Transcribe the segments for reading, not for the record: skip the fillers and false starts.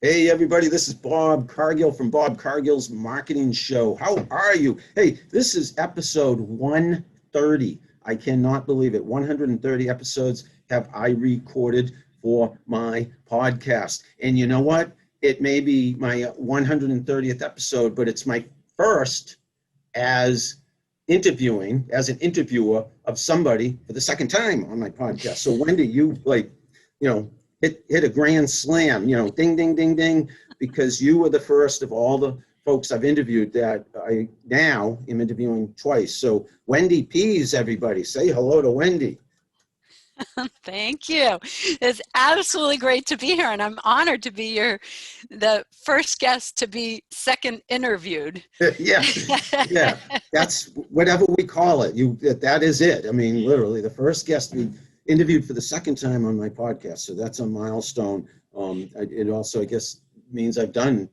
Hey, everybody, this is Bob Cargill from Bob Cargill's Marketing Show. How are you? Hey, this is episode 130. I cannot believe it. 130 episodes have I recorded for my podcast. And you know what? It may be my 130th episode, but it's my first as as an interviewer of somebody for the second time on my podcast. So Wendy, you know, hit a grand slam, ding, ding, ding, ding, because you were the first of all the folks I've interviewed that I now am interviewing twice. So Wendy Pease, everybody, say hello to Wendy. Thank you. It's absolutely great to be here, and I'm honored to be the first guest to be second interviewed. Yeah, yeah, that's whatever we call it. That is it. I mean, literally, the first guest we interviewed for the second time on my podcast. So that's a milestone. It also, I guess, means I've done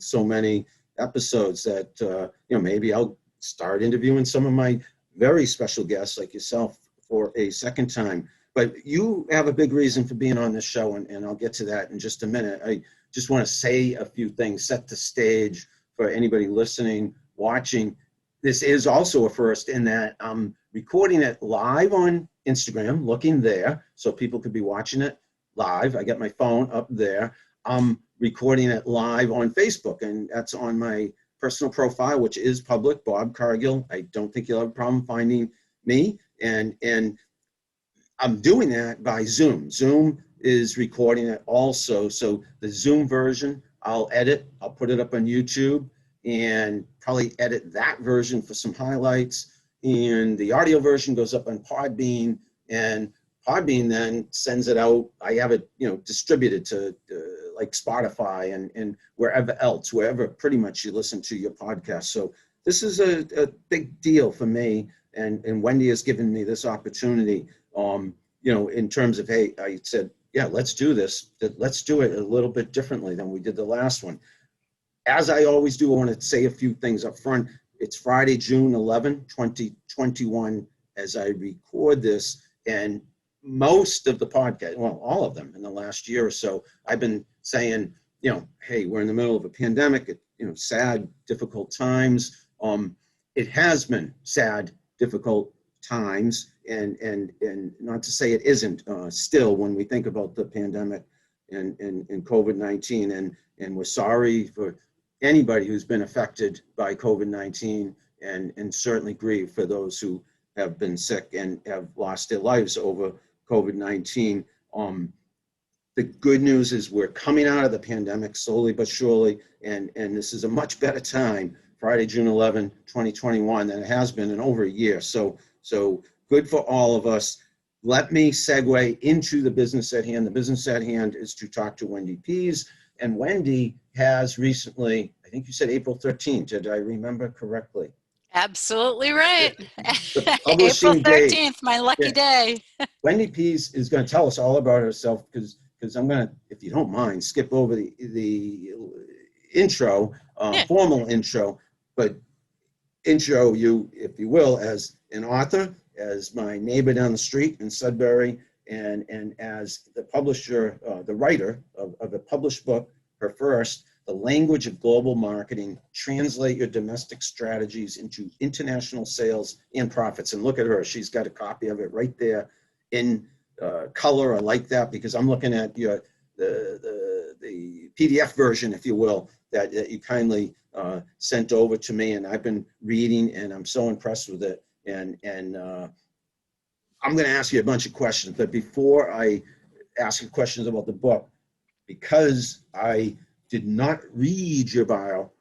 so many episodes that maybe I'll start interviewing some of my very special guests like yourself for a second time. But you have a big reason for being on this show, and I'll get to that in just a minute. I just want to say a few things, set the stage for anybody listening, watching. This is also a first in that I'm recording it live on Instagram, looking there, so people could be watching it live. I got my phone up there. I'm recording it live on Facebook, and that's on my personal profile, which is public, Bob Cargill. I don't think you'll have a problem finding me. And I'm doing that by Zoom. Zoom is recording it also. So the Zoom version, I'll put it up on YouTube and probably edit that version for some highlights. And the audio version goes up on Podbean, and Podbean then sends it out. I have it, distributed to like Spotify and wherever pretty much you listen to your podcast. So this is a big deal for me. And Wendy has given me this opportunity, in terms of, hey, I said, yeah, let's do this. Let's do it a little bit differently than we did the last one. As I always do, I want to say a few things up front. It's Friday, June 11, 2021, as I record this. And most of the podcast, well, all of them in the last year or so, I've been saying, hey, we're in the middle of a pandemic, sad, difficult times. It has been sad, difficult times, and not to say it isn't still when we think about the pandemic and COVID-19, and we're sorry for anybody who's been affected by COVID-19, and certainly grieve for those who have been sick and have lost their lives over COVID-19. The good news is we're coming out of the pandemic slowly but surely, and this is a much better time, Friday, June 11, 2021, than it has been in over a year. So good for all of us. Let me segue into the business at hand. The business at hand is to talk to Wendy Pease. And Wendy has recently, I think you said April 13th, did I remember correctly? Absolutely right. The publishing April 13th, my lucky day. Wendy Pease is going to tell us all about herself, because I'm going to, if you don't mind, skip over the intro, formal intro, but intro you, if you will, as an author, as my neighbor down the street in Sudbury, and as the publisher, the writer of a published book, her first, The Language of Global Marketing, Translate Your Domestic Strategies into International Sales and Profits. And look at her, she's got a copy of it right there in color. I like that, because I'm looking at the PDF version, if you will, that you kindly sent over to me, and I've been reading, and I'm so impressed with it. And I'm going to ask you a bunch of questions, but before I ask you questions about the book, because I did not read your bio,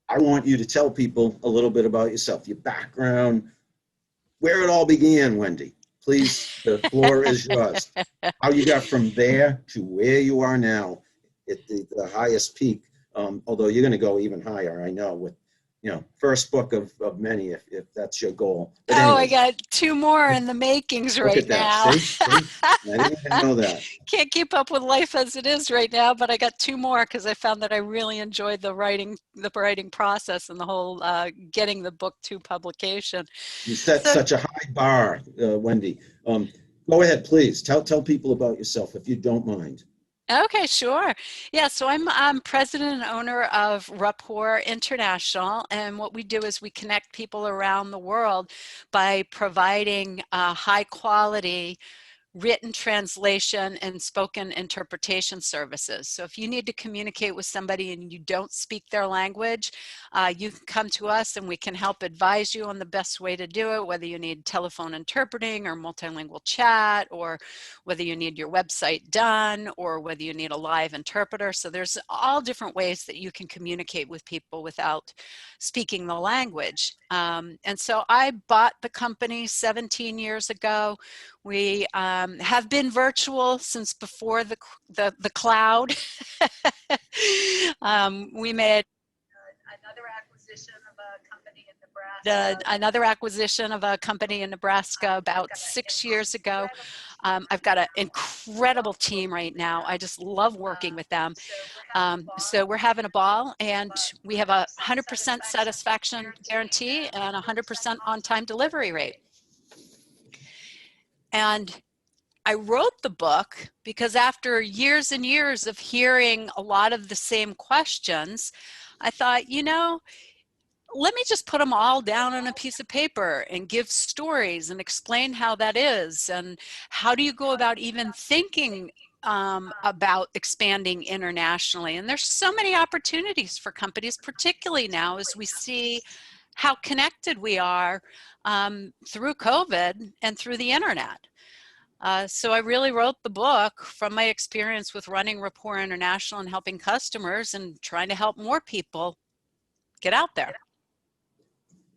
I want you to tell people a little bit about yourself, your background, where it all began, Wendy. Please, the floor is yours. How you got from there to where you are now at the highest peak, although you're going to go even higher, I know, with first book of many, if that's your goal. But anyway, I got two more in the makings right now. See? I didn't even know that. Can't keep up with life as it is right now, but I got two more because I found that I really enjoyed the writing process and the whole getting the book to publication. You set such a high bar, Wendy. Go ahead, please. Tell people about yourself, if you don't mind. Okay, sure. Yeah, so I'm president and owner of Rapport International, and what we do is we connect people around the world by providing high quality written translation and spoken interpretation services. So if you need to communicate with somebody and you don't speak their language, you can come to us and we can help advise you on the best way to do it, whether you need telephone interpreting or multilingual chat, or whether you need your website done, or whether you need a live interpreter. So there's all different ways that you can communicate with people without speaking the language. And so I bought the company 17 years ago. We have been virtual since before the cloud. We made another acquisition of a company in Nebraska about 6 years ago. I've got an incredible team right now. I just love working with them. So we're having a ball, and we have a 100% satisfaction guarantee and a 100% on-time delivery rate. And I wrote the book because after years and years of hearing a lot of the same questions, I thought, you know, let me just put them all down on a piece of paper and give stories and explain how that is. And how do you go about even thinking about expanding internationally? And there's so many opportunities for companies, particularly now as we see how connected we are through COVID and through the internet. So I really wrote the book from my experience with running Rapport International and helping customers and trying to help more people get out there.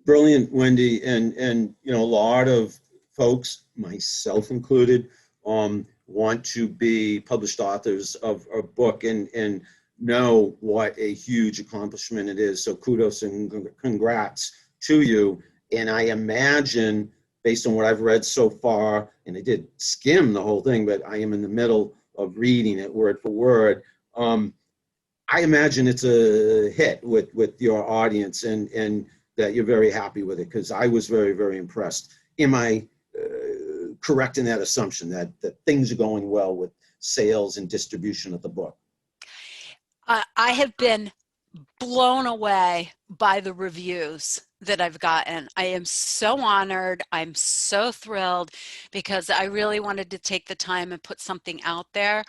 Brilliant, Wendy. And you know, a lot of folks, myself included, want to be published authors of a book and know what a huge accomplishment it is. So kudos and congrats to you. And I imagine, based on what I've read so far, and I did skim the whole thing, but I am in the middle of reading it word for word. I imagine it's a hit with your audience, and that you're very happy with it, because I was very, very impressed. Am I correct in that assumption that things are going well with sales and distribution of the book? I have been blown away by the reviews that I've gotten. I am so honored. I'm so thrilled, because I really wanted to take the time and put something out there.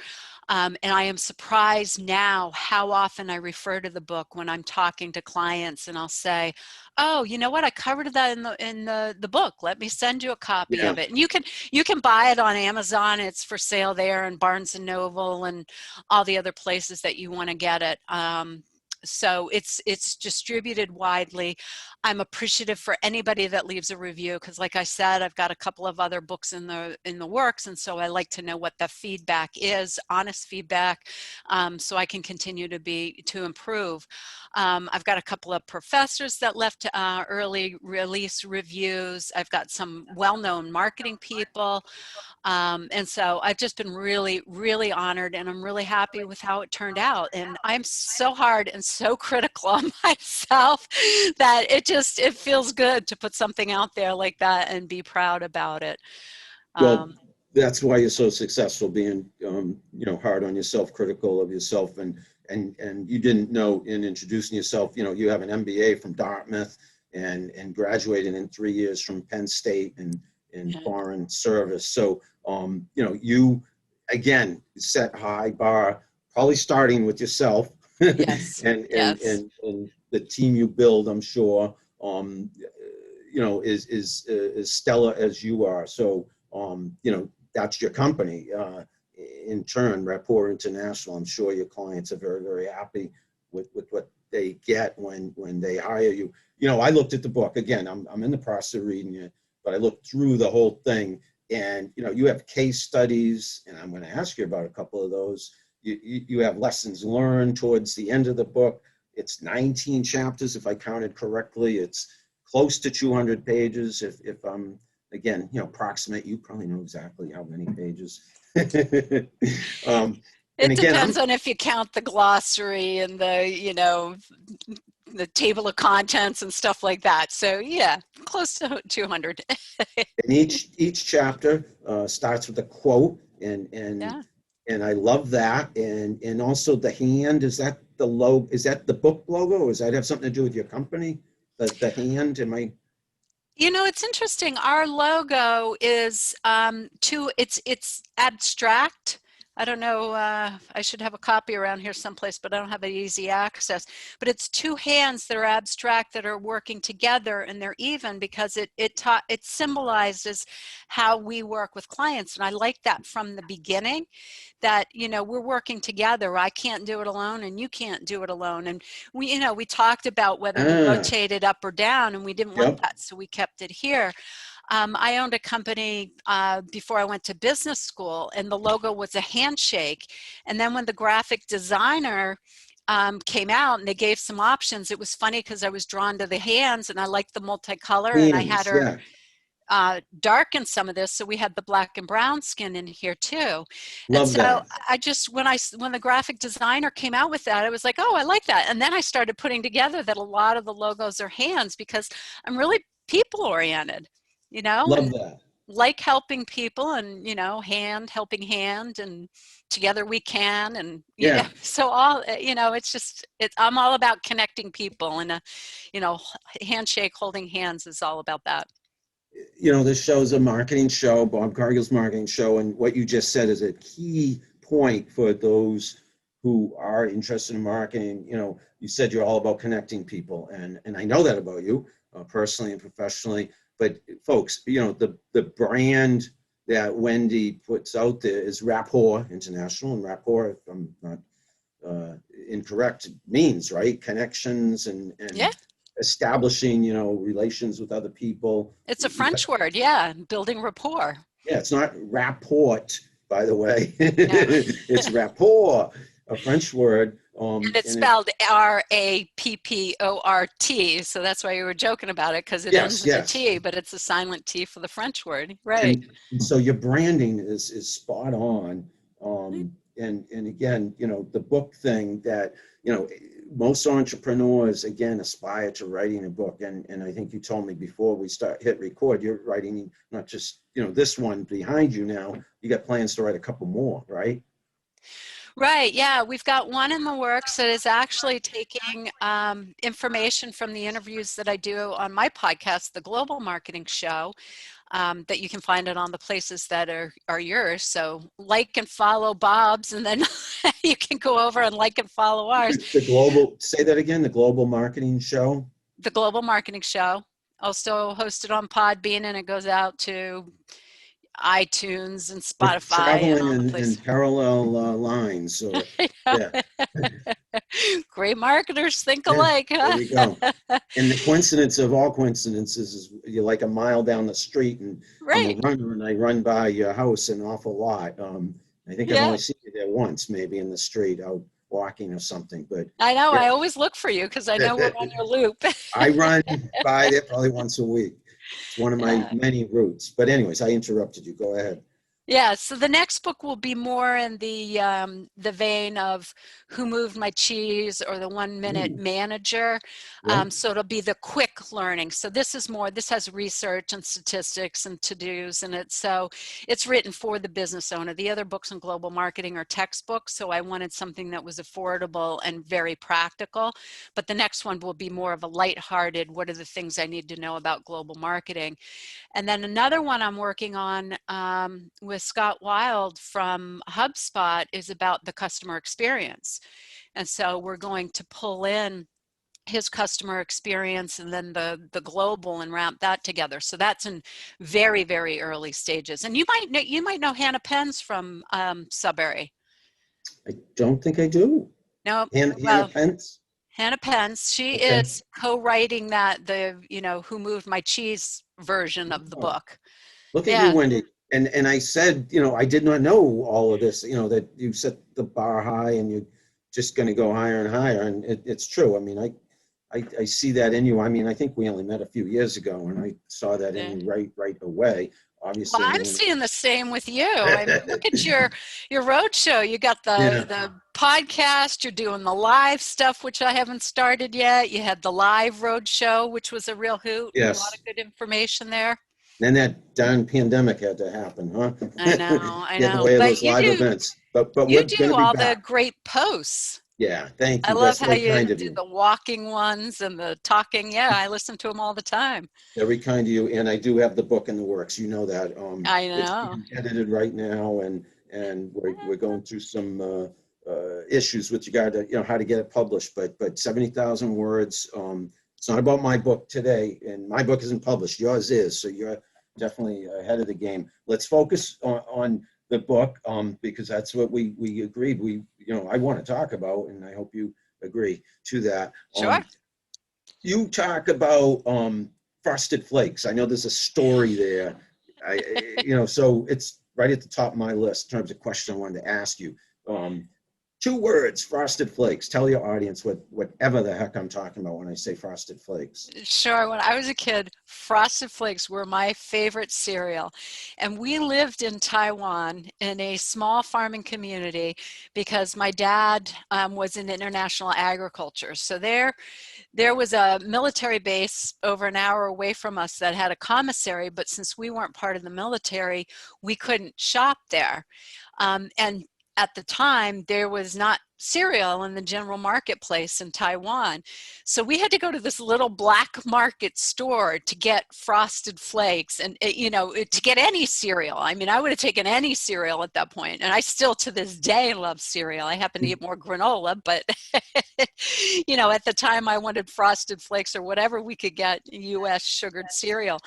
And I am surprised now how often I refer to the book when I'm talking to clients, and I'll say, oh, you know what? I covered that in the book. Let me send you a copy of it. And you can buy it on Amazon. It's for sale there, and Barnes and Noble and all the other places that you want to get it. So it's distributed widely. I'm appreciative for anybody that leaves a review, because like I said, I've got a couple of other books in the works, and so I like to know what the feedback is, honest feedback, so I can continue to improve. I've got a couple of professors that left early release reviews. I've got some well-known marketing people. And so I've just been really, really honored, and I'm really happy with how it turned out. And I'm so hard and so critical on myself that it feels good to put something out there like that and be proud about it. Well, that's why you're so successful, being you know, hard on yourself, critical of yourself, and you didn't know in introducing yourself, you know, you have an MBA from Dartmouth and graduated in 3 years from Penn State in foreign service. So you know, you again set high bar, probably starting with yourself. Yes. and Yes. the team you build, I'm sure, you know, is stellar as you are. So you know, that's your company. In turn, Rapport International, I'm sure your clients are very, very happy with what they get when they hire you. You know, I looked at the book again. I'm in the process of reading it, but I looked through the whole thing, and you know, you have case studies, and I'm going to ask you about a couple of those. You have lessons learned towards the end of the book. It's 19 chapters, if I counted correctly. It's close to 200 pages. If I'm, again, you know, approximate, you probably know exactly how many pages. It And again, depends on if you count the glossary and you know, the table of contents and stuff like that. So yeah, close to 200. and each chapter starts with a quote, and Yeah. and I love that. And also the hand, is that the logo? Is that the book logo? Or does that have something to do with your company? The hand, am I? You know, it's interesting. Our logo is it's abstract. I don't know, I should have a copy around here someplace, but I don't have easy access. But it's two hands that are abstract that are working together, and they're even because it symbolizes how we work with clients. And I like that from the beginning, that, you know, we're working together. I can't do it alone and you can't do it alone. And we talked about whether to Ah, rotate it up or down, and we didn't want yep. that, so we kept it here. I owned a company before I went to business school, and the logo was a handshake. And then when the graphic designer came out and they gave some options, it was funny because I was drawn to the hands and I liked the multicolor, and I had Hands, her yeah. darken some of this, so we had the black and brown skin in here too. And Love so that. I just, when the graphic designer came out with that, I was like, oh, I like that. And then I started putting together that a lot of the logos are hands, because I'm really people oriented, you know, Love and that. like helping people, and, you know, hand helping hand, and together we can. And, you know, Yeah. so all, you know, I'm all about connecting people, and you know, handshake, holding hands is all about that. You know, this show's a marketing show, Bob Cargill's marketing show, and what you just said is a key point for those who are interested in marketing. You know, you said you're all about connecting people, and I know that about you, personally and professionally. But folks, you know, the brand that Wendy puts out there is Rapport International, and Rapport, if I'm not incorrect, means, right, connections Yeah. and establishing, you know, relations with other people. It's a French word, yeah, building rapport. Yeah, it's not rapport, by the way. No. It's rapport, a French word. And it's And it, spelled Rapport, so that's why you were joking about it, because it ends yes, in a yes. T, but it's a silent T for the French word, right? And so your branding is spot on. And again, you know, the book thing that, you know, most entrepreneurs, again, aspire to writing a book. And I think you told me before we hit record, you're writing not just, you know, this one behind you now, you got plans to write a couple more, right? Right, yeah, we've got one in the works that is actually taking information from the interviews that I do on my podcast, The Global Marketing Show, that you can find it on the places that are yours. So like and follow Bob's, and then you can go over and like and follow ours. The global, say that again, the global marketing show. The Global Marketing Show, also hosted on Podbean, and it goes out to iTunes and We're Spotify and traveling all the in places. parallel lines. So, yeah, Great marketers think yeah, alike, there huh? we go. And the coincidence of all coincidences is you're like a mile down the street, and I'm a Right. runner, and I run by your house an awful lot. I think I've Yeah. only seen you there once, maybe in the street out walking or something. But I know. yeah, I always look for you because I know we're on your loop. I run by there probably once a week. It's one of my Yeah. many routes. But anyways, I interrupted you. Go ahead. Yeah, so the next book will be more in the vein of Who Moved My Cheese or the 1 Minute Ooh, Manager. yeah. So it'll be the quick learning. So this is more, this has research and statistics and to-dos in it. So it's written for the business owner. The other books on global marketing are textbooks. So I wanted something that was affordable and very practical. But the next one will be more of a lighthearted, what are the things I need to know about global marketing? And then another one I'm working on with Scott Wild from HubSpot is about the customer experience. And so we're going to pull in his customer experience and then the global and wrap that together. So that's in very, very early stages. And you might know Hannah Pence from Sudbury. I don't think I do. No, Hannah well, Pence. Hannah Pence, she Okay. is co-writing the Who Moved My Cheese version of the Oh, book. look at you, Yeah. Wendy. And I said, you know, I did not know all of this, you know, that you set the bar high and you're just going to go higher and higher. And it's true. I mean, I see that in you. I mean, I think we only met a few years ago, and I saw that in Yeah. you right away. Well, Obviously, I'm knowing seeing the same with you. I mean, look at your road show. You got yeah, the podcast. You're doing the live stuff, which I haven't started yet. You had the live road show, which was a real hoot and a lot yes. of good information there. Then that darn pandemic had to happen, huh? I know, I Get in the know. way of But those live events. But you we're going do to be all the back. great posts. Yeah, thank I you. love That's how very you kind of do you. the walking ones and the talking. Yeah, I listen to them all the time. Very kind of you. And I do have the book in the works. You know that. I It's know. being edited right now, and we're going through some issues with regard to how to get it published. But 70,000 words. It's not about my book today, and my book isn't published. Yours is, so you're definitely ahead of the game. Let's focus on the book, because that's what we agreed. I want to talk about, and I hope you agree to that. Sure. You talk about Frosted Flakes. I know there's a story there. So it's right at the top of my list in terms of questions I wanted to ask you. Um, 2 words, Frosted Flakes. Tell your audience whatever the heck I'm talking about when I say Frosted Flakes. Sure. When I was a kid, Frosted Flakes were my favorite cereal. And we lived in Taiwan in a small farming community because my dad was in international agriculture. So there was a military base over an hour away from us that had a commissary, but since we weren't part of the military, we couldn't shop there. And at the time, there was not cereal in the general marketplace in Taiwan. So we had to go to this little black market store to get Frosted Flakes and, to get any cereal. I mean, I would have taken any cereal at that point. And I still to this day love cereal. I happen to eat more granola, but, at the time I wanted Frosted Flakes or whatever we could get U.S. sugared cereal.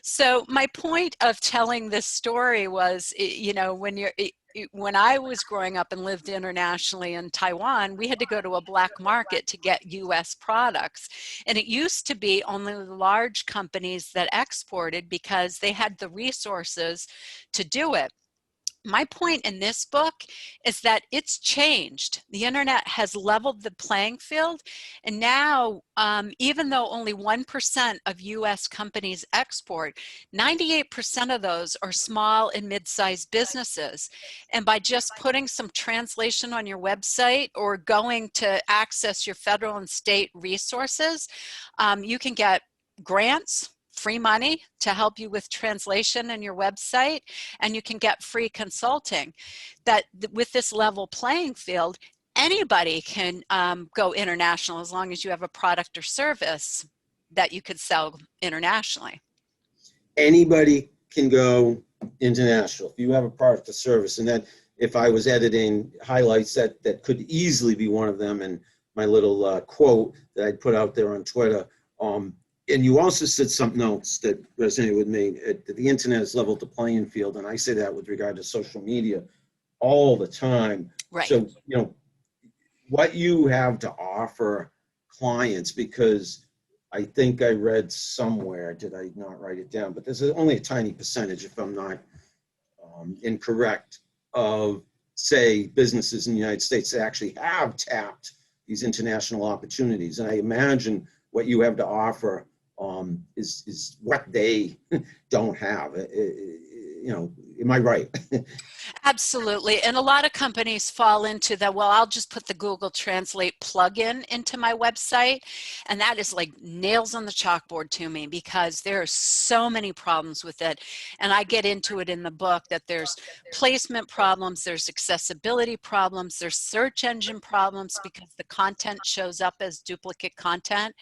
So my point of telling this story was, when I was growing up and lived internationally in Taiwan, we had to go to a black market to get US products. And it used to be only the large companies that exported because they had the resources to do it. My point in this book is that it's changed. The internet has leveled the playing field. And now, even though only 1% of US companies export, 98% of those are small and mid-sized businesses. And by just putting some translation on your website or going to access your federal and state resources, you can get grants, free money to help you with translation in your website, and you can get free consulting. That with this level playing field, anybody can go international as long as you have a product or service that you could sell internationally. Anybody can go international. If you have a product or service, and that if I was editing highlights, that could easily be one of them. And my little quote that I put out there on Twitter. And you also said something else that resonated with me. The internet has leveled the playing field, and I say that with regard to social media all the time. Right. So, what you have to offer clients, because I think I read somewhere, did I not write it down? But there's only a tiny percentage, if I'm not incorrect, of, say, businesses in the United States that actually have tapped these international opportunities. And I imagine what you have to offer is what they don't have. Am I right? Absolutely. And a lot of companies fall into that, well, I'll just put the Google Translate plugin into my website. And that is like nails on the chalkboard to me because there are so many problems with it. And I get into it in the book that there's placement problems, there's accessibility problems, there's search engine problems because the content shows up as duplicate content.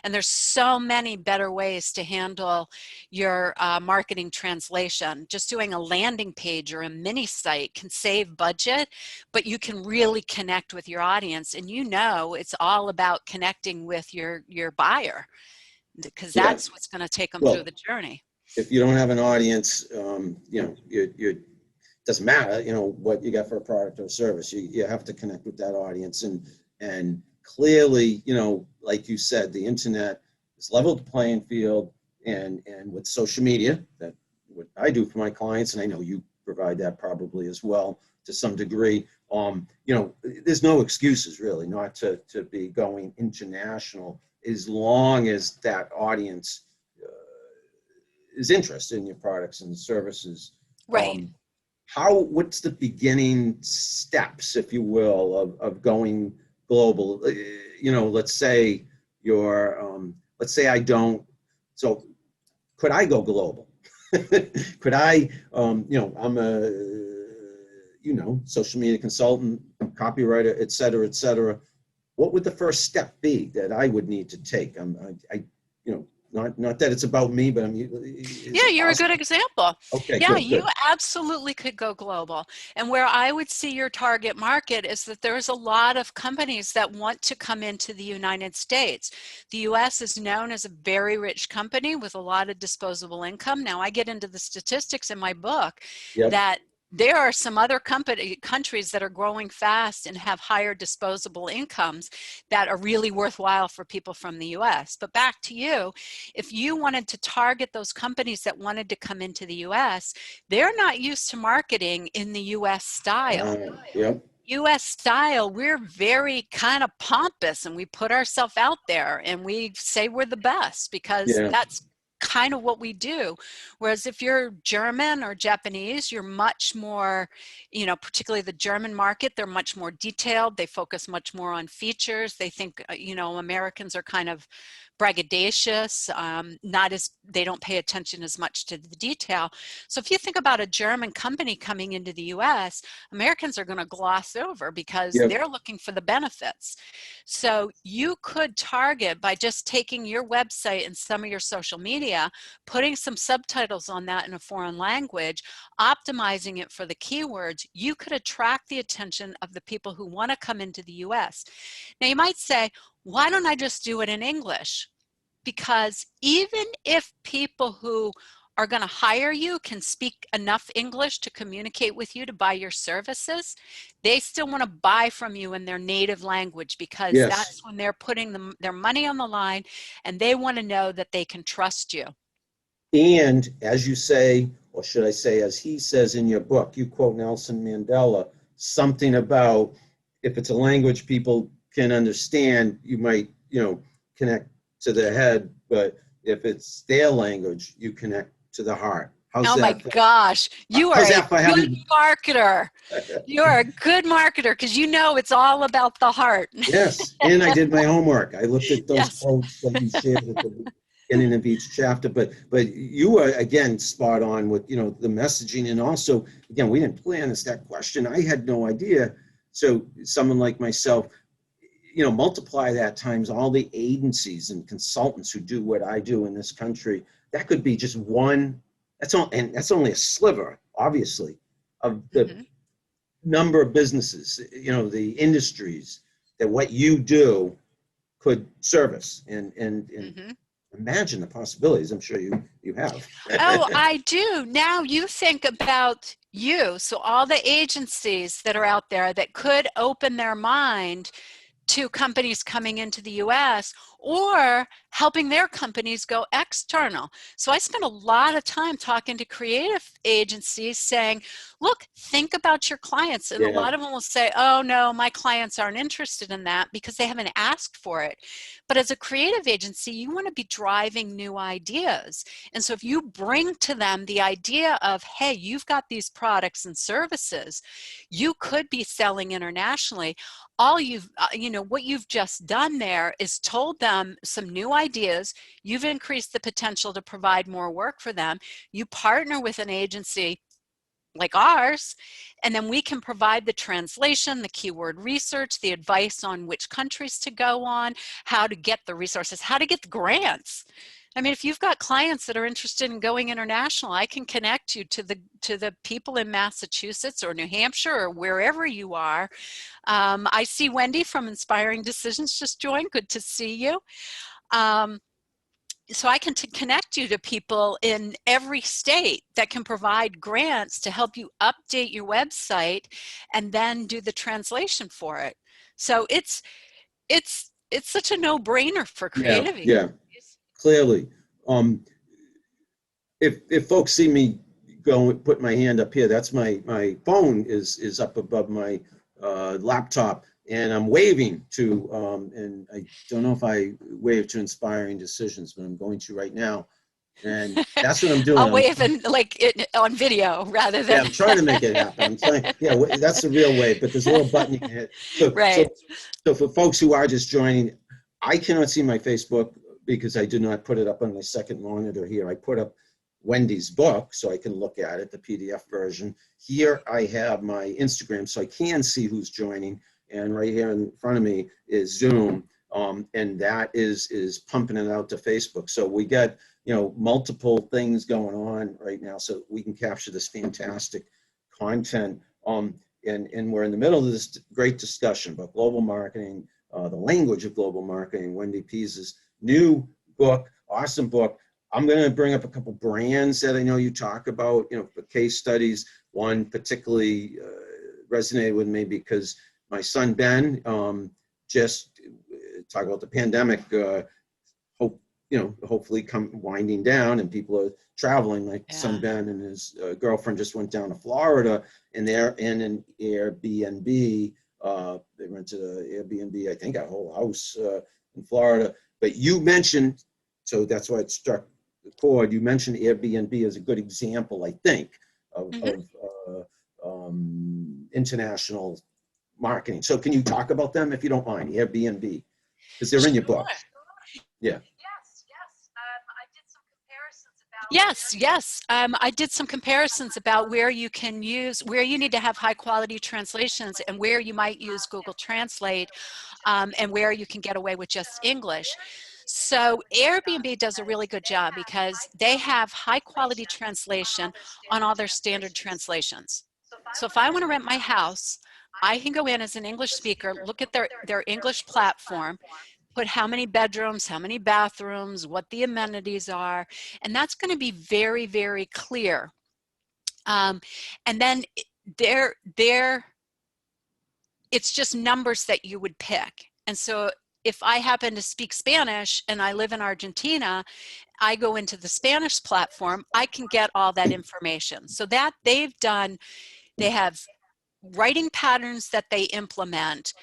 And there's so many better ways to handle your marketing translation. Just doing a landing page or a mini site can save budget, but you can really connect with your audience. And it's all about connecting with your buyer because that's what's going to take them through the journey. If you don't have an audience, you doesn't matter, what you got for a product or service. You have to connect with that audience. And clearly, like you said, the internet has leveled the playing field, and with social media, that what I do for my clients, and I know you provide that probably as well to some degree. There's no excuses really not to be going international as long as that audience is interested in your products and services. Right. What's the beginning steps, if you will, of going global? Let's say let's say I don't. So could I go global? Could I, I'm a, social media consultant, copywriter, et cetera, et cetera. What would the first step be that I would need to take? Not that it's about me, but Yeah, you're a good example. Okay, Yeah, good, you good. absolutely could go global. And where I would see your target market is that there's a lot of companies that want to come into the United States. The US is known as a very rich company with a lot of disposable income. Now, I get into the statistics in my book Yep. that there are some other countries that are growing fast and have higher disposable incomes that are really worthwhile for people from the US. But back to you, if you wanted to target those companies that wanted to come into the US, they're not used to marketing in the US style. Yep. US style, we're very kind of pompous and we put ourselves out there and we say we're the best because Yeah. that's kind of what we do. Whereas if you're German or Japanese, you're much more, particularly the German market, they're much more detailed. They focus much more on features. They think, Americans are kind of braggadocious, they don't pay attention as much to the detail. So if you think about a German company coming into the US, Americans are going to gloss over because Yep. they're looking for the benefits. So you could target by just taking your website and some of your social media, putting some subtitles on that in a foreign language, optimizing it for the keywords, you could attract the attention of the people who want to come into the US. Now you might say, why don't I just do it in English? Because even if people who are going to hire you can speak enough English to communicate with you to buy your services, they still want to buy from you in their native language because Yes. that's when they're putting their money on the line and they want to know that they can trust you. And as you say, or should I say, as he says in your book, you quote Nelson Mandela, something about if it's a language people can understand, you might, connect to the head, but if it's their language, you connect to the heart. How's oh that? My gosh, you are a good marketer. You are a good marketer because it's all about the heart. Yes, and I did my homework. I looked at those Yes. quotes that you shared at the beginning of each chapter, but you were, again, spot on with, the messaging. And also, again, we didn't plan this, that question. I had no idea. So someone like myself, multiply that times all the agencies and consultants who do what I do in this country. That could be just one. That's only a sliver, obviously, of the number of businesses, the industries that what you do could service. And imagine the possibilities. I'm sure you have. Oh, I do. Now you think about you. So all the agencies that are out there that could open their mind to companies coming into the US or helping their companies go external. So I spend a lot of time talking to creative agencies saying, look, think about your clients. And a lot of them will say, oh no, my clients aren't interested in that because they haven't asked for it. But as a creative agency, you want to be driving new ideas. And so if you bring to them the idea of, hey, you've got these products and services, you could be selling internationally. All what you've just done there is told them some new ideas. You've increased the potential to provide more work for them. You partner with an agency like ours, and then we can provide the translation, the keyword research, the advice on which countries to go on, how to get the resources, how to get the grants. I mean, if you've got clients that are interested in going international, I can connect you to the people in Massachusetts or New Hampshire or wherever you are. I see Wendy from Inspiring Decisions just joined. Good to see you. So I can connect you to people in every state that can provide grants to help you update your website and then do the translation for it. So it's such a no-brainer for creative. Yeah, clearly. If folks see me go put my hand up here, that's my phone is up above my laptop, and I'm waving to, and I don't know if I wave to Inspiring Decisions, but I'm going to right now. And that's what I'm doing. I'll wave on video rather than. Yeah, I'm trying to make it happen. I'm trying. Yeah, that's the real wave, but there's a little button you can hit. Right. So for folks who are just joining, I cannot see my Facebook because I did not put it up on my second monitor here. I put up Wendy's book, so I can look at it, the PDF version. Here I have my Instagram, so I can see who's joining. And right here in front of me is Zoom, and that is pumping it out to Facebook. So we got, multiple things going on right now, so we can capture this fantastic content. And we're in the middle of this great discussion about global marketing, the language of global marketing. Wendy Pease's new book, awesome book. I'm going to bring up a couple brands that I know you talk about, for case studies. One particularly resonated with me because my son Ben just talk about the pandemic. Hopefully come winding down and people are traveling. My son Ben and his girlfriend just went down to Florida, and they're in an Airbnb. They rented an Airbnb, I think a whole house in Florida. But you mentioned, so that's why it struck the chord. You mentioned Airbnb as a good example, I think, of international marketing. So can you talk about them if you don't mind, Airbnb, because they're in your book. Yeah. Yes. I did some comparisons about where you can use, where you need to have high quality translations and where you might use Google Translate, and where you can get away with just English. So Airbnb does a really good job because they have high quality translation on all their standard translations. So if I want to rent my house, I can go in as an English speaker, look at their English platform, put how many bedrooms, how many bathrooms, what the amenities are, and that's going to be very, very clear. And then it's just numbers that you would pick. And so if I happen to speak Spanish and I live in Argentina, I go into the Spanish platform, I can get all that information. So that they have writing patterns that they implement,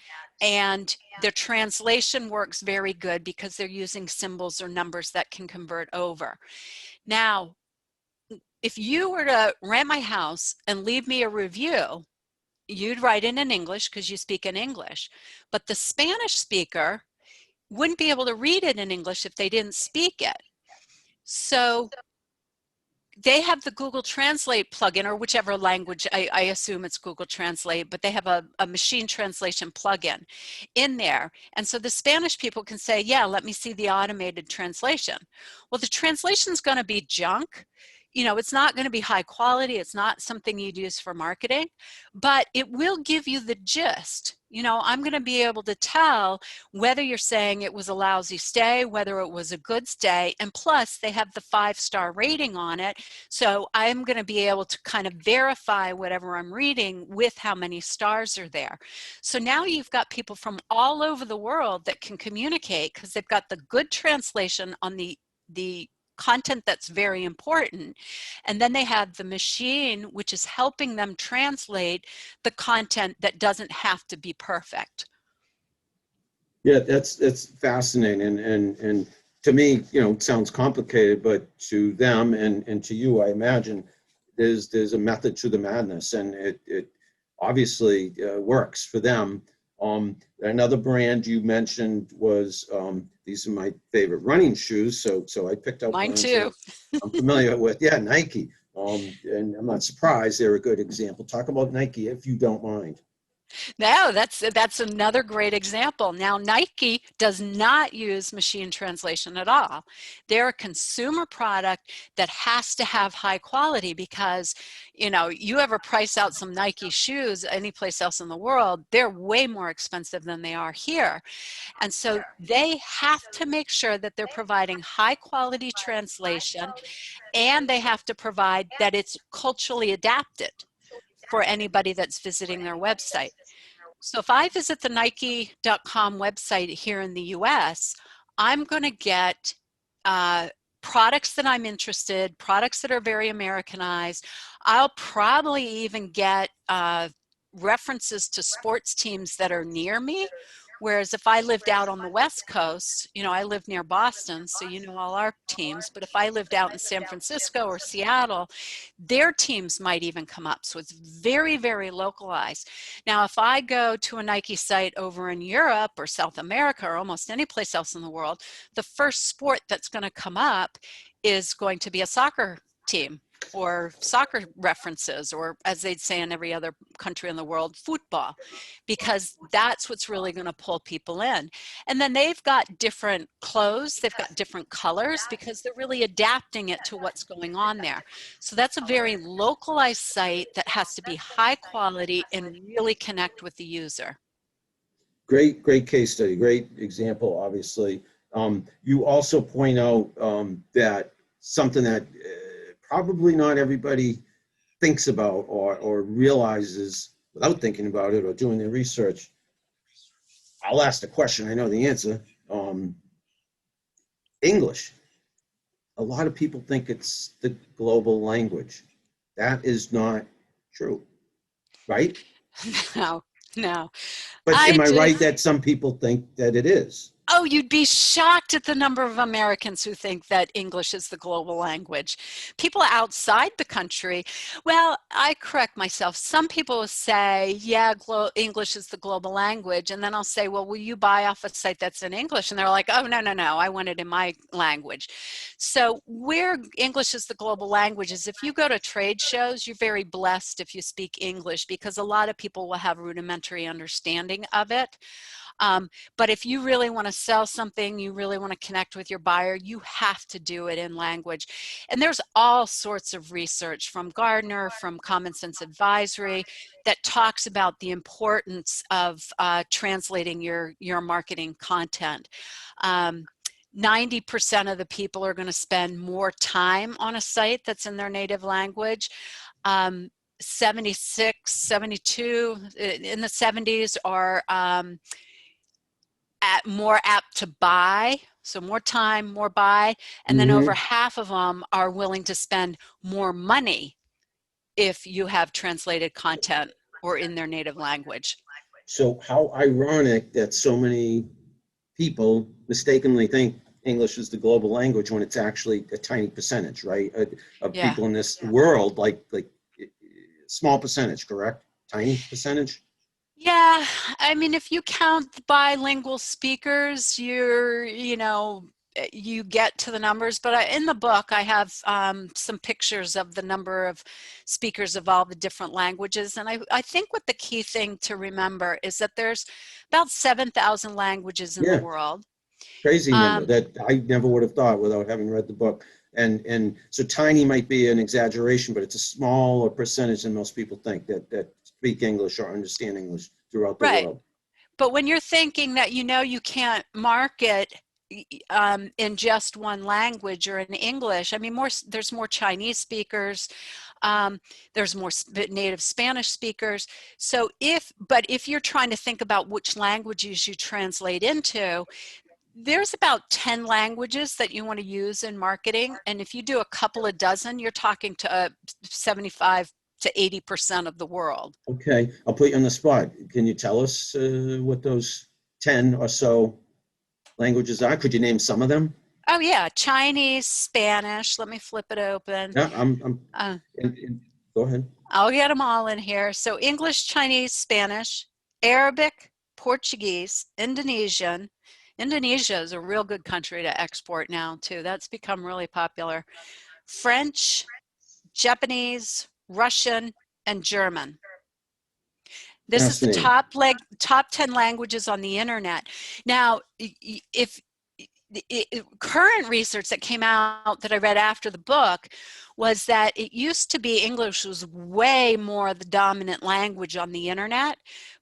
and their translation works very good because they're using symbols or numbers that can convert over. Now, if you were to rent my house and leave me a review, you'd write it in English because you speak in English, but the Spanish speaker wouldn't be able to read it in English if they didn't speak it. So they have the Google Translate plugin, or whichever language, I assume it's Google Translate, but they have a machine translation plugin in there. And so the Spanish people can say, yeah, let me see the automated translation. Well, the translation is going to be junk. It's not going to be high quality. It's not something you'd use for marketing, but it will give you the gist. I'm going to be able to tell whether you're saying it was a lousy stay, whether it was a good stay, and plus they have the 5-star rating on it. So I'm going to be able to kind of verify whatever I'm reading with how many stars are there. So now you've got people from all over the world that can communicate because they've got the good translation on the content that's very important, and then they have the machine which is helping them translate the content that doesn't have to be perfect. Yeah, that's fascinating, and to me, it sounds complicated, but to them and to you, I imagine there's a method to the madness, and it obviously works for them. Another brand you mentioned was, these are my favorite running shoes, so I picked out Mine brands too. I'm familiar with. Yeah, Nike, and I'm not surprised they're a good example. Talk about Nike if you don't mind. No, that's another great example. Now, Nike does not use machine translation at all. They're a consumer product that has to have high quality because, you ever price out some Nike shoes anyplace else in the world, they're way more expensive than they are here. And so they have to make sure that they're providing high quality translation, and they have to provide that it's culturally adapted for anybody that's visiting their website. So if I visit the Nike.com website here in the US, I'm going to get products that I'm interested, products that are very Americanized. I'll probably even get references to sports teams that are near me. Whereas if I lived out on the West Coast, I live near Boston, so all our teams, but if I lived out in San Francisco or Seattle, their teams might even come up. So it's very, very localized. Now, if I go to a Nike site over in Europe or South America or almost any place else in the world, the first sport that's going to come up is going to be a soccer team, or soccer references, or as they'd say in every other country in the world, football, because that's what's really going to pull people in. And then they've got different clothes, they've got different colors, because they're really adapting it to what's going on there. So that's a very localized site that has to be high quality and really connect with the user. Great case study, great example, obviously. You also point out that something that probably not everybody thinks about or realizes without thinking about it or doing their research. I'll ask the question, I know the answer. English. A lot of people think it's the global language. That is not true, right? No, no. But am I do. right that some people think that it is? Oh, you'd be shocked at the number of Americans who think that English is the global language. People outside the country, well, I correct myself. Some people will say, yeah, English is the global language. And then I'll say, well, will you buy off a site that's in English? And they're like, oh, no, I want it in my language. So where English is the global language is if you go to trade shows, you're very blessed if you speak English, because a lot of people will have rudimentary understanding of it. But if you really want to sell something, you really want to connect with your buyer, you have to do it in language. And there's all sorts of research from Gardner, from Common Sense Advisory, that talks about the importance of translating your marketing content. 90% of the people are going to spend more time on a site that's in their native language. 76, 72 in the 70s are more apt to buy, so more time, more buy, and then over half of them are willing to spend more money if you have translated content or in their native language. So how ironic that so many people mistakenly think English is the global language when it's actually a tiny percentage, right? Of Yeah. people in this world, like small percentage, correct? Tiny percentage? Yeah, I mean, if you count the bilingual speakers, you get to the numbers. But in the book, I have some pictures of the number of speakers of all the different languages. And I think what the key thing to remember is that there's about 7,000 languages in the world. Crazy number that I never would have thought without having read the book. And so tiny might be an exaggeration, but it's a smaller percentage than most people think that speak English or understand English throughout the world. But when you're thinking that you can't market in just one language or in English, I mean, there's more Chinese speakers, there's more native Spanish speakers. So if you're trying to think about which languages you translate into, there's about 10 languages that you want to use in marketing. And if you do a couple of dozen, you're talking to 75 to 80% of the world. Okay, I'll put you on the spot. Can you tell us what those 10 or so languages are? Could you name some of them? Oh yeah, Chinese, Spanish. Let me flip it open. Yeah, go ahead. I'll get them all in here. So English, Chinese, Spanish, Arabic, Portuguese, Indonesian. Indonesia is a real good country to export now too. That's become really popular. French, Japanese, Russian, and German. This is the top 10 languages on the internet. Now, if current research that came out that I read after the book was that it used to be English was way more the dominant language on the internet.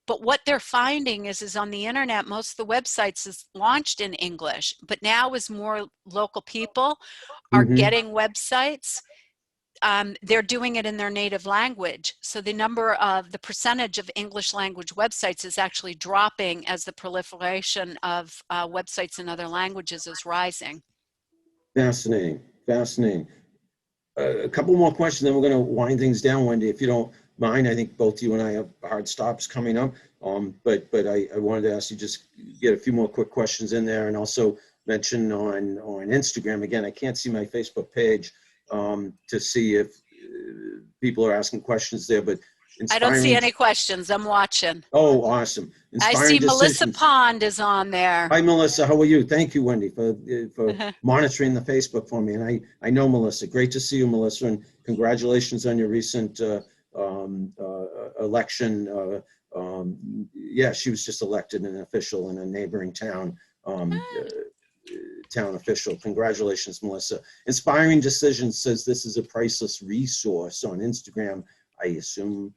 But what they're finding is on the internet, most of the websites is launched in English, but now as more local people are getting websites, they're doing it in their native language. So the percentage of English language websites is actually dropping as the proliferation of websites in other languages is rising. Fascinating. A couple more questions, then we're going to wind things down, Wendy, if you don't mind. I think both you and I have hard stops coming up. But I wanted to ask you, just get a few more quick questions in there, and also mention on Instagram. Again, I can't see my Facebook page to see if people are asking questions there, but I don't see Inspiring. any questions. I'm watching. Oh, awesome. I Inspiring see Melissa decisions. Pond is on there. Hi, Melissa. How are you? Thank you, Wendy, for monitoring the Facebook for me. And I know Melissa. Great to see you, Melissa. And congratulations on your recent election. Yeah, she was just elected an official in a neighboring town. Town official. Congratulations, Melissa. Inspiring Decisions says this is a priceless resource on Instagram. I assume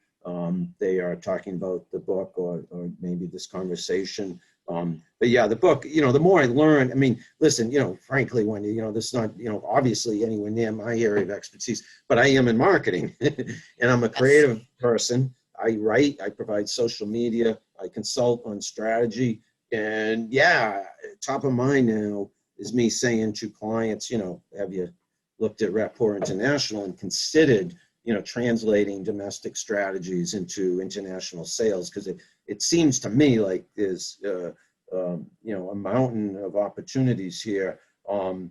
they are talking about the book or maybe this conversation. But yeah, the book, the more I learn, I mean, listen, frankly, Wendy, this is not, obviously anywhere near my area of expertise, but I am in marketing and I'm a creative person. I write, I provide social media, I consult on strategy. And yeah, top of mind now is me saying to clients, have you looked at Rapport International and considered, translating domestic strategies into international sales? Because it seems to me like there's, a mountain of opportunities here. And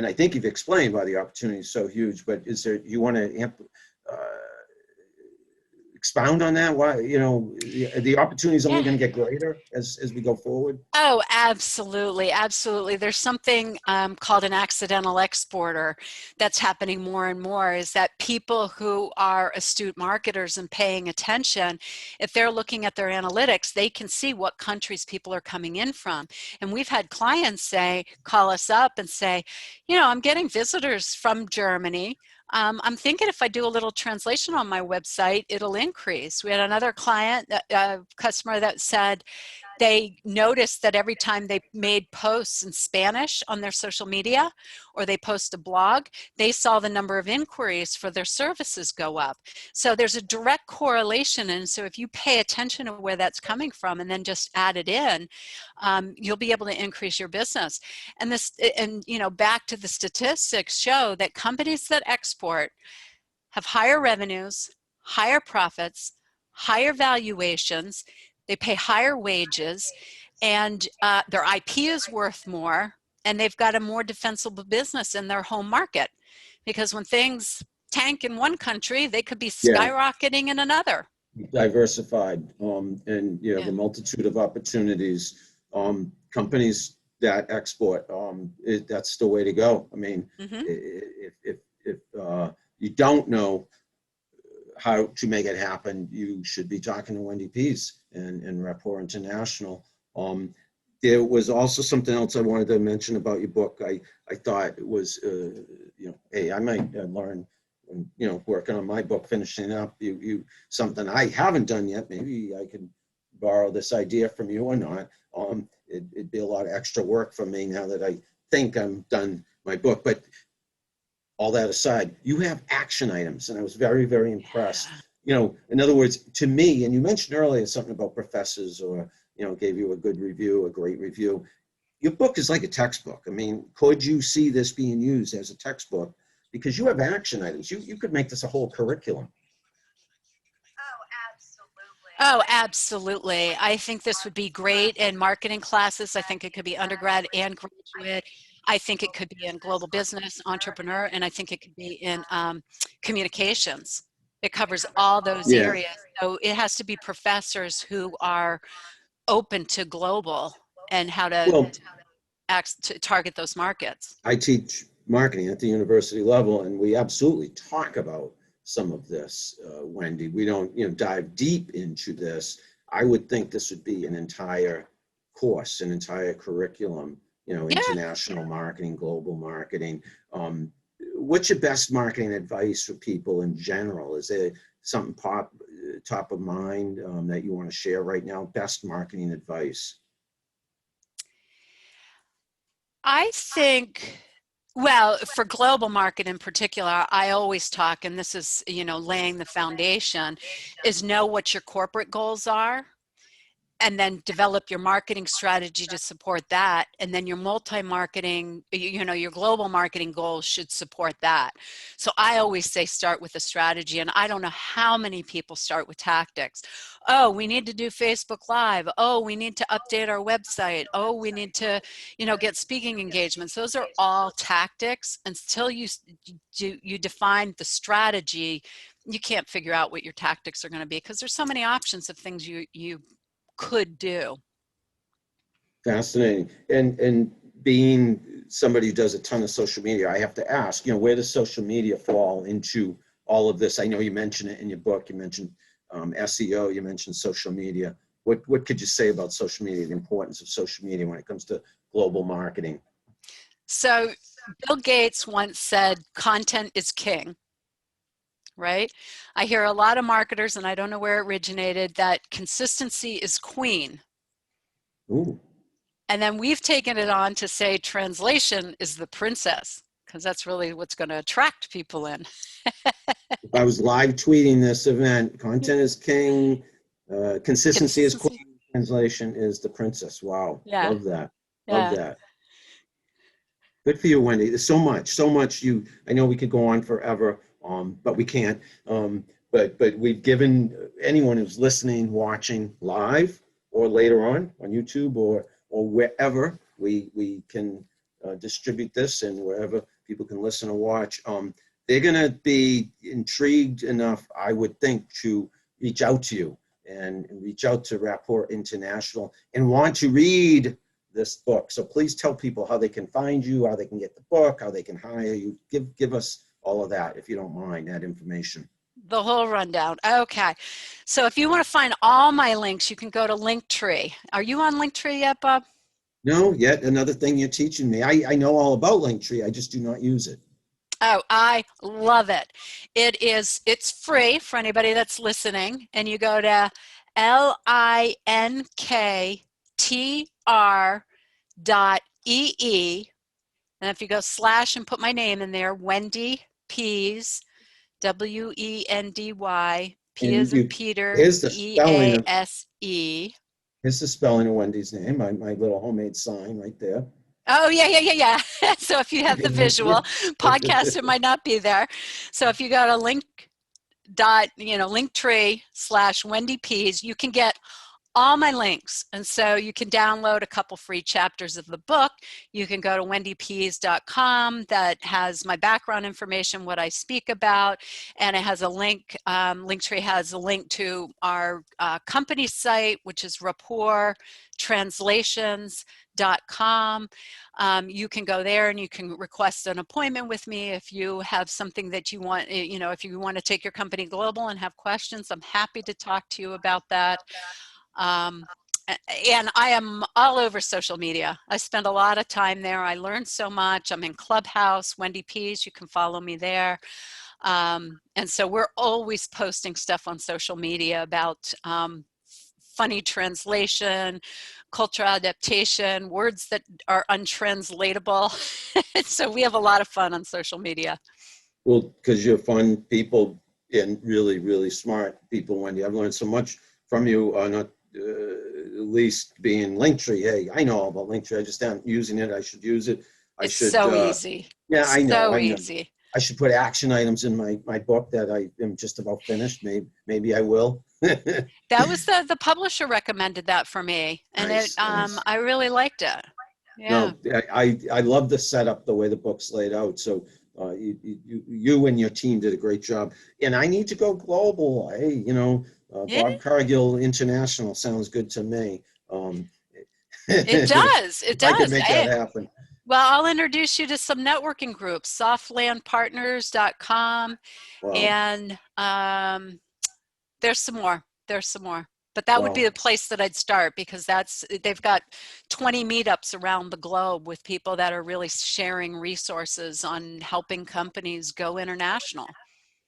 I think you've explained why the opportunity is so huge, but you want to expound on that? Why, the opportunity is only going to get greater as we go forward? Oh, absolutely. Absolutely. There's something called an accidental exporter that's happening more and more, is that people who are astute marketers and paying attention, if they're looking at their analytics, they can see what countries people are coming in from. And we've had clients call us up and say, I'm getting visitors from Germany. I'm thinking if I do a little translation on my website, it'll increase. We had another client, customer that said they noticed that every time they made posts in Spanish on their social media or they post a blog, they saw the number of inquiries for their services go up. So there's a direct correlation. And so if you pay attention to where that's coming from and then just add it in, you'll be able to increase your business. And back to the statistics show that companies that export have higher revenues, higher profits, higher valuations, they pay higher wages, and their IP is worth more, and they've got a more defensible business in their home market. Because when things tank in one country, they could be skyrocketing in another. Diversified, and you have a multitude of opportunities. Companies that export, that's the way to go. I mean, if you don't know how to make it happen, you should be talking to Wendy Pease and Rapport International. There was also something else I wanted to mention about your book. I thought it was, hey, I might learn, working on my book, finishing up, something I haven't done yet. Maybe I could borrow this idea from you or not. It'd be a lot of extra work for me now that I think I'm done my book. But all that aside, you have action items, and I was very, very impressed. In other words, to me, and you mentioned earlier something about professors or, gave you a good review, a great review. Your book is like a textbook. I mean, could you see this being used as a textbook? Because you have action items. You could make this a whole curriculum. Oh, absolutely. I think this would be great in marketing classes. I think it could be undergrad and graduate. I think it could be in global business, entrepreneur, and I think it could be in communications. It covers all those areas. So it has to be professors who are open to global and how to target those markets. I teach marketing at the university level, and we absolutely talk about some of this, Wendy. We don't, dive deep into this. I would think this would be an entire course, an entire curriculum, international marketing, global marketing. What's your best marketing advice for people in general? Is there something top of mind that you want to share right now? Best marketing advice? I think, well, for global market in particular, I always talk, and this is, laying the foundation, is know what your corporate goals are, and then develop your marketing strategy to support that. And then your multi-marketing, your global marketing goals should support that. So I always say start with a strategy. And I don't know how many people start with tactics. Oh, we need to do Facebook Live. Oh, we need to update our website. Oh, we need to, get speaking engagements. Those are all tactics until you define the strategy you can't figure out what your tactics are going to be because there's so many options of things you could do. Fascinating. And being somebody who does a ton of social media, I have to ask, where does social media fall into all of this? I know you mentioned it in your book. You mentioned SEO, you mentioned social media. What could you say about social media, the importance of social media when it comes to global marketing? So Bill Gates once said, content is king, right? I hear a lot of marketers, and I don't know where it originated, that consistency is queen. Ooh. And then we've taken it on to say translation is the princess, because that's really what's going to attract people in. If I was live tweeting this event, content is king, consistency is queen, translation is the princess. Wow. Yeah. Love that. Love Yeah. that. Good for you, Wendy. There's so much. I know we could go on forever, but we can't. But we've given anyone who's listening, watching live or later on YouTube or wherever we can distribute this, and wherever people can listen or watch. They're going to be intrigued enough, I would think, to reach out to you and reach out to Rapport International and want to read this book. So please tell people how they can find you, how they can get the book, how they can hire you. Give us all of that, if you don't mind, that information. The whole rundown. Okay. So if you want to find all my links, you can go to Linktree. Are you on Linktree yet, Bob? No, yet another thing you're teaching me. I know all about Linktree. I just do not use it. Oh, I love it. It's free for anybody that's listening. And you go to linktr.ee. And if you go / and put my name in there, Wendy Pease, WENDY, P as in Peter, here's the spelling of, EASE. here's the spelling of Wendy's name, my little homemade sign right there. Oh, yeah. So if you have the visual podcast, it might not be there. So if you go to Linktree / Wendy Pease, you can get all my links. And so you can download a couple free chapters of the book. You can go to wendypease.com that has my background information, what I speak about, and it has a link. Linktree has a link to our company site, which is Rapport Translations.com. You can go there and you can request an appointment with me if you have something that you want, if you want to take your company global and have questions. I'm happy to talk to you about that. And I am all over social media. I spend a lot of time there. I learned so much. I'm in Clubhouse, Wendy Pease. You can follow me there. And so we're always posting stuff on social media about funny translation, cultural adaptation, words that are untranslatable. So we have a lot of fun on social media. Well, because you're fun people and really, really smart people, Wendy. I've learned so much from you, not least being Linktree. Hey, I know all about Linktree. I just am using it. I should use it. It's so easy. Yeah, I know. So easy. I should put action items in my book that I am just about finished. Maybe I will. That was the publisher recommended that for me, and nice. I really liked it. Yeah. No, I love the setup, the way the book's laid out. So you and your team did a great job. And I need to go global. Hey, Bob Cargill International sounds good to me. It does. It does. I can make that happen. Well, I'll introduce you to some networking groups, softlandpartners.com, wow. And there's some more. But that would be the place that I'd start, because they've got 20 meetups around the globe with people that are really sharing resources on helping companies go international.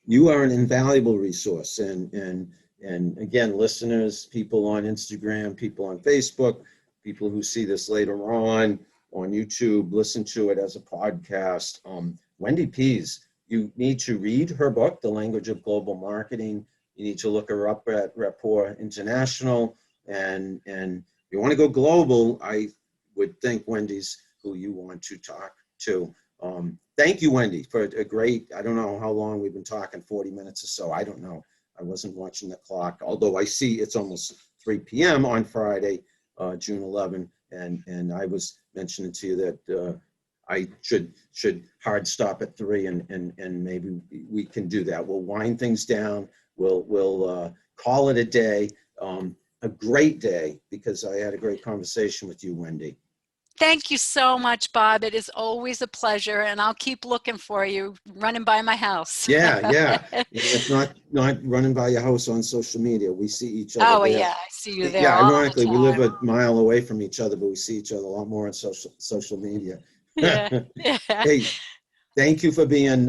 You are an invaluable resource. And again, listeners, people on Instagram, people on Facebook, people who see this later on YouTube, listen to it as a podcast. Wendy Pease, you need to read her book, The Language of Global Marketing. You need to look her up at Rapport International. And you want to go global, I would think Wendy's who you want to talk to. Thank you, Wendy, for a great, I don't know how long we've been talking, 40 minutes or so. I don't know. I wasn't watching the clock, although I see it's almost 3 p.m. on Friday, June 11. And I was mentioning to you that I should hard stop at 3, and maybe we can do that. We'll wind things down. We'll call it a day, a great day, because I had a great conversation with you, Wendy. Thank you so much, Bob. It is always a pleasure, and I'll keep looking for you, running by my house. Yeah. And if not running by your house on social media, we see each other Oh, there. yeah, I see you there Yeah, all the ironically, we live time. a mile away from each other, but we see each other a lot more on social media. Yeah. Hey, thank you for being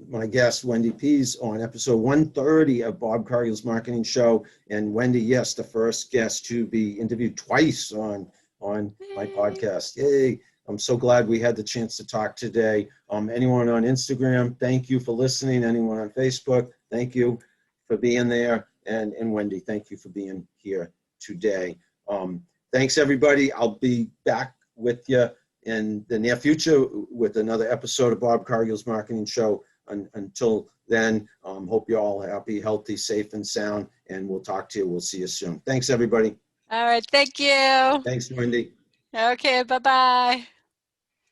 my guest, Wendy Pease, on episode 130 of Bob Cargill's Marketing Show. And Wendy, yes, the first guest to be interviewed twice on my podcast. Yay. I'm so glad we had the chance to talk today. Anyone on Instagram, thank you for listening. Anyone on Facebook, thank you for being there. And Wendy, thank you for being here today. Thanks, everybody. I'll be back with you in the near future with another episode of Bob Cargill's Marketing Show. Until then, hope you're all happy, healthy, safe, and sound, and we'll talk to you. We'll see you soon. Thanks, everybody. All right. Thank you. Thanks, Wendy. Okay. Bye-bye.